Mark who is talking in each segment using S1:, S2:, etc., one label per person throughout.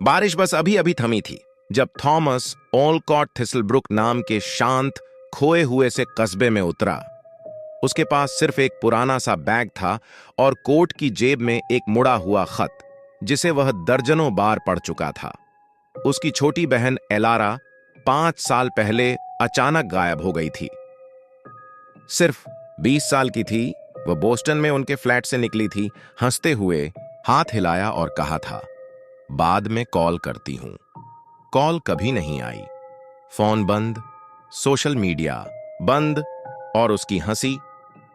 S1: बारिश बस अभी अभी थमी थी जब थॉमस ओलकॉट थिसलब्रुक नाम के शांत खोए हुए से कस्बे में उतरा। उसके पास सिर्फ एक पुराना सा बैग था और कोट की जेब में एक मुड़ा हुआ खत जिसे वह दर्जनों बार पढ़ चुका था। उसकी छोटी बहन एलारा 5 साल पहले अचानक गायब हो गई थी। सिर्फ 20 साल की थी। वह बोस्टन में उनके फ्लैट से निकली थी, हंसते हुए हाथ हिलाया और कहा था, बाद में कॉल करती हूं। कॉल कभी नहीं आई। फोन बंद, सोशल मीडिया बंद और उसकी हंसी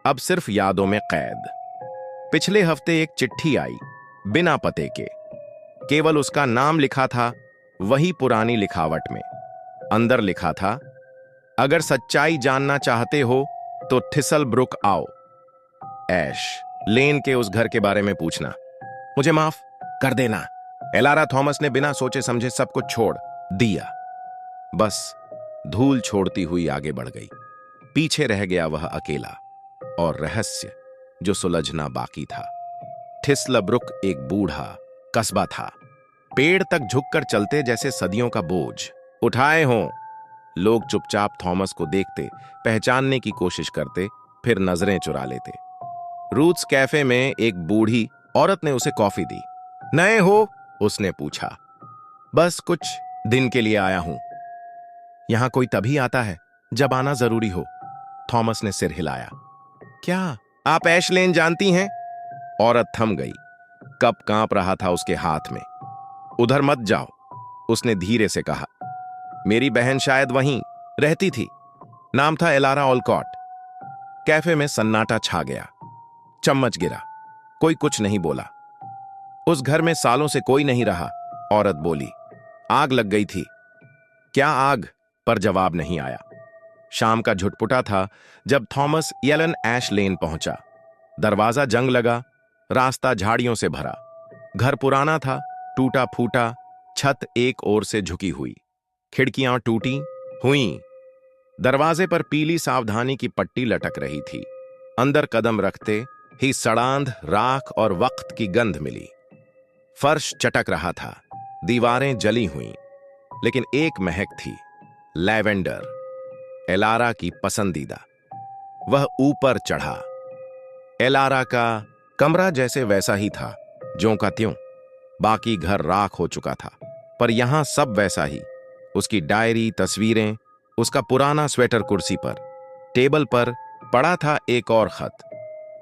S1: अब सिर्फ यादों में कैद। पिछले हफ्ते एक चिट्ठी आई, बिना पते के, केवल उसका नाम लिखा था, वही पुरानी लिखावट में। अंदर लिखा था, अगर सच्चाई जानना चाहते हो तो थिसलब्रुक आओ। ऐश लेन के उस घर के बारे में पूछना। मुझे माफ कर देना। एलारा थॉमस ने बिना सोचे समझे सब कुछ छोड़ दिया। बस धूल छोड़ती हुई आगे बढ़ गई। पीछे रह गया वह अकेला और रहस्य जो सुलझना बाकी था। थिसलब्रुक एक बूढ़ा कस्बा था। पेड़ तक झुककर चलते जैसे सदियों का बोझ उठाए हों। लोग चुपचाप थॉमस को देखते, पहचानने की कोशिश करते, फिर नजरें चुरा लेते। रूट्स कैफे में एक बूढ़ी औरत ने उसे कॉफी दी। नए हो? उसने पूछा। बस कुछ दिन के लिए आया हूं। यहां कोई तभी आता है जब आना जरूरी हो। थॉमस ने सिर हिलाया। क्या आप ऐश लेन जानती हैं? औरत थम गई। कप कांप रहा था उसके हाथ में। उधर मत जाओ, उसने धीरे से कहा। मेरी बहन शायद वहीं रहती थी। नाम था एलारा ओलकॉट। कैफे में सन्नाटा छा गया। चम्मच गिरा। कोई कुछ नहीं बोला। उस घर में सालों से कोई नहीं रहा। औरत बोली, आग लग गई थी। क्या आग? पर जवाब नहीं आया। शाम का झुटपुटा था जब थॉमस येलन ऐश लेन पहुंचा। दरवाजा जंग लगा, रास्ता झाड़ियों से भरा। घर पुराना था, टूटा फूटा, छत एक ओर से झुकी हुई, खिड़कियां टूटी हुई। दरवाजे पर पीली सावधानी की पट्टी लटक रही थी। अंदर कदम रखते ही सड़ांध, राख और वक्त की गंध मिली। फर्श चटक रहा था, दीवारें जली हुईं, लेकिन एक महक थी, लैवेंडर, एलारा की पसंदीदा। वह ऊपर चढ़ा। एलारा का कमरा जैसे वैसा ही था, ज्यों का त्यों। बाकी घर राख हो चुका था, पर यहां सब वैसा ही। उसकी डायरी, तस्वीरें, उसका पुराना स्वेटर कुर्सी पर। टेबल पर पड़ा था एक और खत।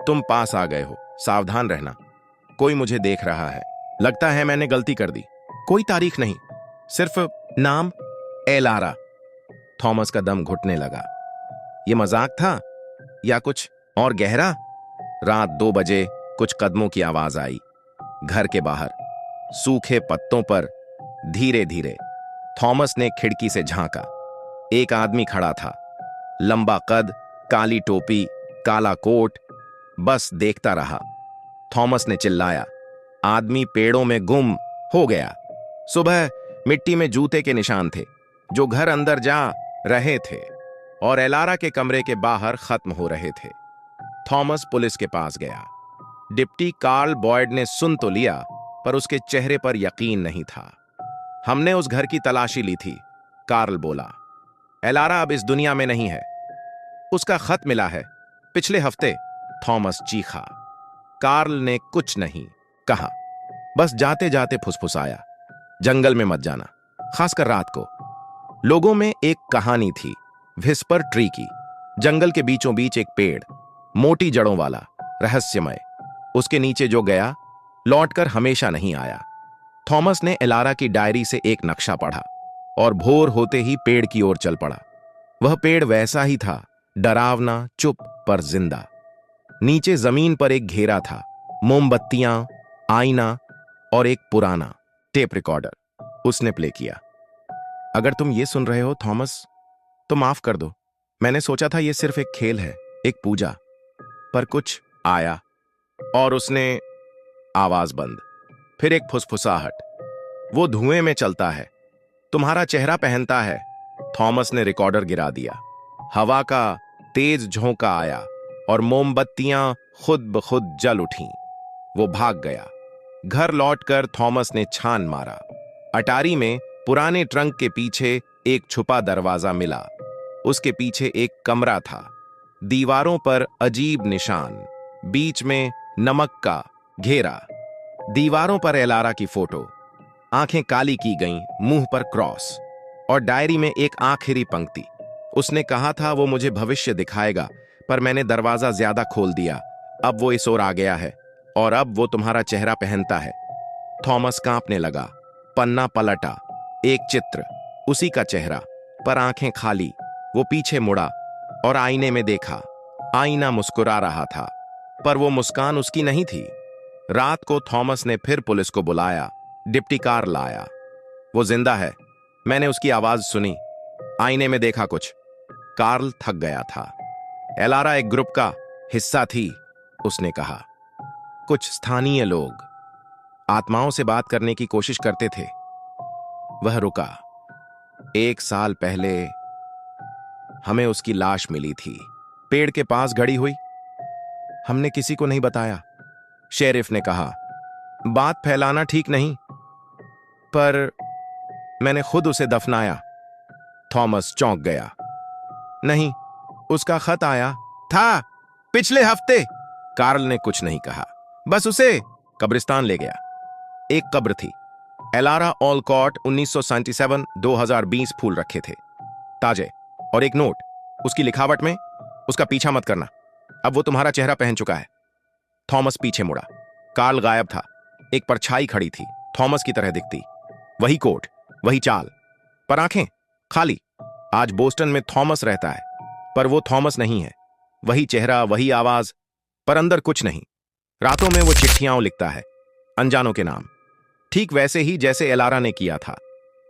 S1: तुम पास आ गए हो, सावधान रहना। कोई मुझे देख रहा है। लगता है मैंने गलती कर दी। कोई तारीख नहीं, सिर्फ नाम एलारा। थॉमस का दम घुटने लगा। यह मजाक था या कुछ और गहरा? रात 2 बजे कुछ कदमों की आवाज आई। घर के बाहर सूखे पत्तों पर धीरे धीरे। थॉमस ने खिड़की से झांका। एक आदमी खड़ा था, लंबा कद, काली टोपी, काला कोट। बस देखता रहा। थॉमस ने चिल्लाया। आदमी पेड़ों में गुम हो गया। सुबह मिट्टी में जूते के निशान थे जो घर अंदर जा रहे थे और एलारा के कमरे के बाहर खत्म हो रहे थे। थॉमस पुलिस के पास गया। डिप्टी कार्ल बॉयड ने सुन तो लिया, पर उसके चेहरे पर यकीन नहीं था। हमने उस घर की तलाशी ली थी, कार्ल बोला। एलारा अब इस दुनिया में नहीं है। उसका खत मिला है पिछले हफ्ते। थॉमस चीखा। कार्ल ने कुछ नहीं कहा, बस जाते जाते फुसफुसाया, जंगल में मत जाना, खासकर रात को। लोगों में एक कहानी थी, व्हिस्पर ट्री की। जंगल के बीचों बीच एक पेड़, मोटी जड़ों वाला, रहस्यमय। उसके नीचे जो गया, लौटकर हमेशा नहीं आया। थॉमस ने एलारा की डायरी से एक नक्शा पढ़ा और भोर होते ही पेड़ की ओर चल पड़ा। वह पेड़ वैसा ही था, डरावना, चुप पर जिंदा। नीचे जमीन पर एक घेरा था, मोमबत्तियां, आईना और एक पुराना टेप रिकॉर्डर। उसने प्ले किया। अगर तुम ये सुन रहे हो थॉमस, तो माफ कर दो। मैंने सोचा था ये सिर्फ एक खेल है, एक पूजा। पर कुछ आया और उसने आवाज बंद। फिर एक फुसफुसाहट। वो धुएं में चलता है, तुम्हारा चेहरा पहनता है। थॉमस ने रिकॉर्डर गिरा दिया। हवा का तेज झोंका आया और मोमबत्तियां खुद ब खुद जल उठीं। वो भाग गया। घर लौटकर थॉमस ने छान मारा। अटारी में पुराने ट्रंक के पीछे एक छुपा दरवाजा मिला। उसके पीछे एक कमरा था, दीवारों पर अजीब निशान, बीच में नमक का घेरा, दीवारों पर एलारा की फोटो, आंखें काली की गईं, मुंह पर क्रॉस, और डायरी में एक आखिरी पंक्ति। उसने कहा था वो मुझे भविष्य दिखाएगा, पर मैंने दरवाजा ज्यादा खोल दिया। अब वो इस ओर आ गया है और अब वो तुम्हारा चेहरा पहनता है। थॉमस कांपने लगा। पन्ना पलटा, एक चित्र, उसी का चेहरा, पर आंखें खाली। वो पीछे मुड़ा और आईने में देखा। आईना मुस्कुरा रहा था, पर वो मुस्कान उसकी नहीं थी। रात को थॉमस ने फिर पुलिस को बुलाया, डिप्टी कार लाया। वो जिंदा है, मैंने उसकी आवाज सुनी, आईने में देखा कुछ। कार्ल थक गया था। एलारा एक ग्रुप का हिस्सा थी, उसने कहा। कुछ स्थानीय लोग आत्माओं से बात करने की कोशिश करते थे। वह रुका। 1 साल पहले हमें उसकी लाश मिली थी, पेड़ के पास गड़ी हुई। हमने किसी को नहीं बताया, शेरिफ ने कहा। बात फैलाना ठीक नहीं, पर मैंने खुद उसे दफनाया। थॉमस चौंक गया। नहीं, उसका खत आया था पिछले हफ्ते। कार्ल ने कुछ नहीं कहा, बस उसे कब्रिस्तान ले गया। एक कब्र थी, एलारा ऑलकॉट, 1977-2020 फूल रखे थे, ताजे, और एक नोट, उसकी लिखावट में, उसका पीछा मत करना, अब वो तुम्हारा चेहरा पहन चुका है। थॉमस पीछे मुड़ा। कार्ल गायब था। एक परछाई खड़ी थी, थॉमस की तरह दिखती, वही कोट, वही चाल, पर आंखें खाली। आज बोस्टन में थॉमस रहता है, पर वो थॉमस नहीं है। वही चेहरा, वही आवाज, पर अंदर कुछ नहीं। रातों में वो चिट्ठियां लिखता है, अनजानों के नाम, ठीक वैसे ही जैसे एलारा ने किया था,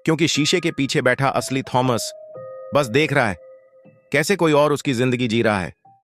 S1: क्योंकि शीशे के पीछे बैठा असली थॉमस बस देख रहा है कैसे कोई और उसकी जिंदगी जी रहा है।